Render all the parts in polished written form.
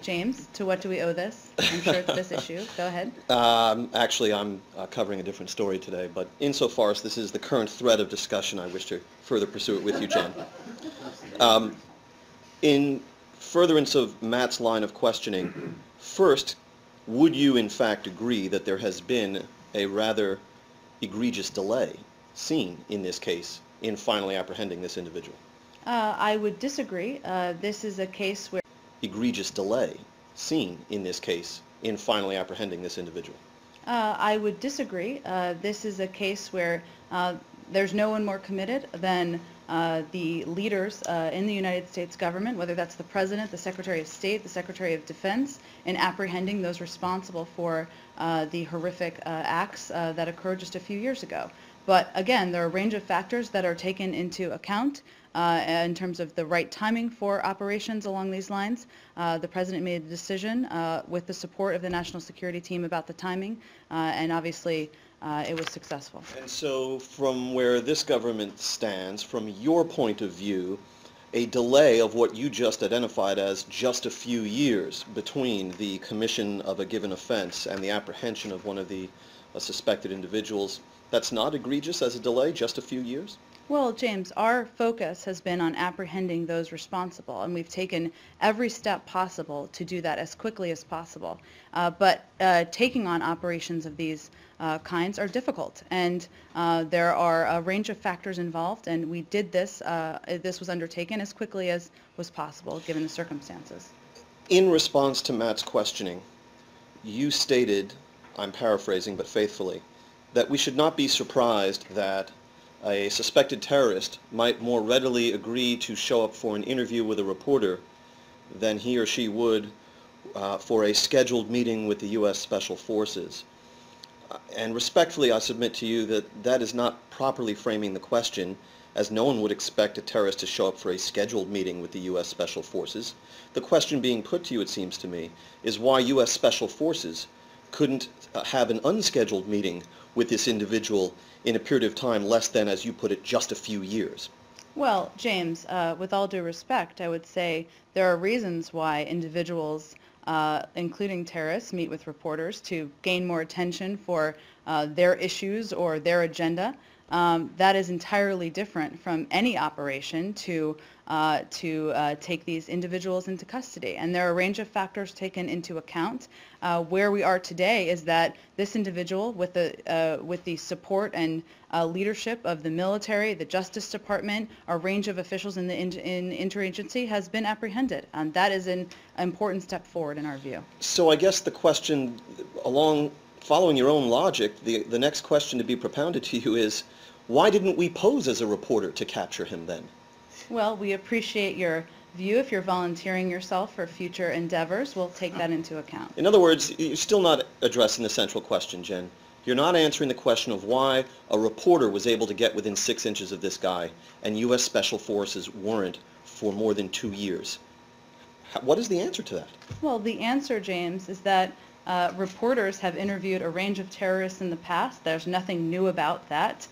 James, to what do we owe this? I'm sure it's this issue. Go ahead. Actually, I'm covering a different story today, but insofar as this is the current thread of discussion, I wish to further pursue it with you, Jen. In furtherance of Matt's line of questioning, first, would you in fact agree that there has been a rather egregious delay seen in this case in finally apprehending this individual? I would disagree. This is a case where Egregious delay seen in this case in finally apprehending this individual? I would disagree. This is a case where there's no one more committed than the leaders in the United States government, whether that's the President, the Secretary of State, the Secretary of Defense, in apprehending those responsible for the horrific acts that occurred just a few years ago. But again, there are a range of factors that are taken into account in terms of the right timing for operations along these lines. The President made a decision with the support of the National Security Team about the timing, and obviously it was successful. And so from where this government stands, from your point of view, a delay of what you just identified as just a few years between the commission of a given offense and the apprehension of one of the suspected individuals, that's not egregious as a delay, just a few years? Well, James, our focus has been on apprehending those responsible, and we've taken every step possible to do that as quickly as possible. But taking on operations of these kinds are difficult, and there are a range of factors involved, and we did this, this was undertaken as quickly as was possible given the circumstances. In response to Matt's questioning, you stated, I'm paraphrasing but faithfully, that we should not be surprised that a suspected terrorist might more readily agree to show up for an interview with a reporter than he or she would for a scheduled meeting with the U.S. Special Forces. And respectfully, I submit to you that that is not properly framing the question, as no one would expect a terrorist to show up for a scheduled meeting with the U.S. Special Forces. The question being put to you, it seems to me, is why U.S. Special Forces couldn't have an unscheduled meeting with this individual in a period of time less than, as you put it, just a few years. Well, James, with all due respect, I would say there are reasons why individuals, including terrorists, meet with reporters to gain more attention for their issues or their agenda. That is entirely different from any operation to take these individuals into custody. And there are a range of factors taken into account. Where we are today is that this individual, with the support and leadership of the military, the Justice Department, a range of officials in the interagency, has been apprehended. And that is an important step forward in our view. So I guess the question, following your own logic, the next question to be propounded to you is, why didn't we pose as a reporter to capture him then? Well, we appreciate your view. If you're volunteering yourself for future endeavors, we'll take that into account. In other words, you're still not addressing the central question, Jen. You're not answering the question of why a reporter was able to get within 6 inches of this guy and U.S. Special Forces weren't for more than 2 years. What is the answer to that? Well, the answer, James, is that reporters have interviewed a range of terrorists in the past. There's nothing new about that.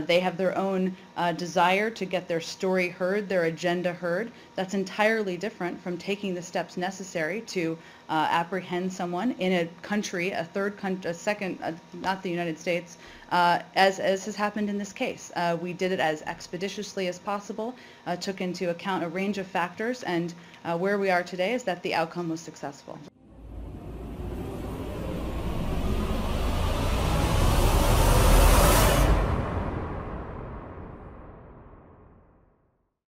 They have their own desire to get their story heard, their agenda heard. That's entirely different from taking the steps necessary to apprehend someone in a country, a third country, a second, not the United States, as has happened in this case. We did it as expeditiously as possible, took into account a range of factors, and where we are today is that the outcome was successful.